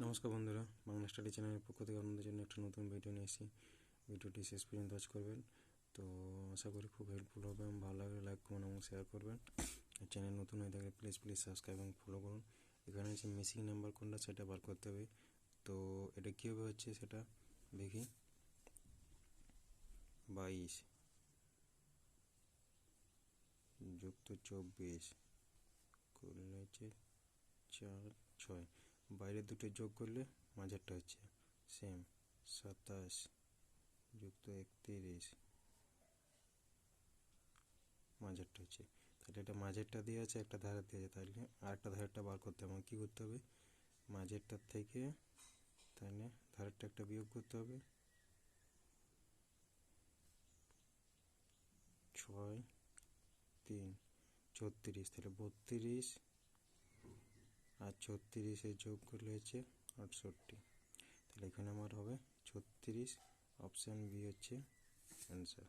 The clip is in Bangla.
নমস্কার বন্ধুরা, বাংলা স্টাডি চ্যানেলের পক্ষ থেকে আপনাদের জন্য একটা নতুন ভিডিও নিয়ে এসেছি। ভিডিওটি শেষ পর্যন্ত ওয়াচ করবেন। তো আশা করি খুব হেল্পফুল হবে এবং ভালো লাগলে লাইক করুন এবং শেয়ার করবেন। চ্যানেল নতুন হয়ে থাকলে প্লিজ সাবস্ক্রাইব এবং ফলো করুন। এখানে যে মিসিং নাম্বার কোনটা সেটা বার করতে হবে। তো এটা কীভাবে হচ্ছে সেটা দেখি। 22 যুক্ত 24 করলে হচ্ছে 4 6, বাইরে দুটো যোগ করলে মাঝেরটা হচ্ছে সেম 27 যুক্ত 31 মাঝেরটা হচ্ছে। তাহলে এটা মাঝেরটা দিয়ে আছে, একটা ধারে দিয়ে আছে, তাহলে আরেকটা ধারেরটা বার করতে হবে। কী করতে হবে? মাঝেরটার থেকে তাহলে ধারেরটা একটা বিয়োগ করতে হবে। 6 3 36, তাহলে 32 আর 36 যোগ করলে হচ্ছে 68। তাহলে এখানে আমার হবে 36। অপশান বি হচ্ছে অ্যান্সার।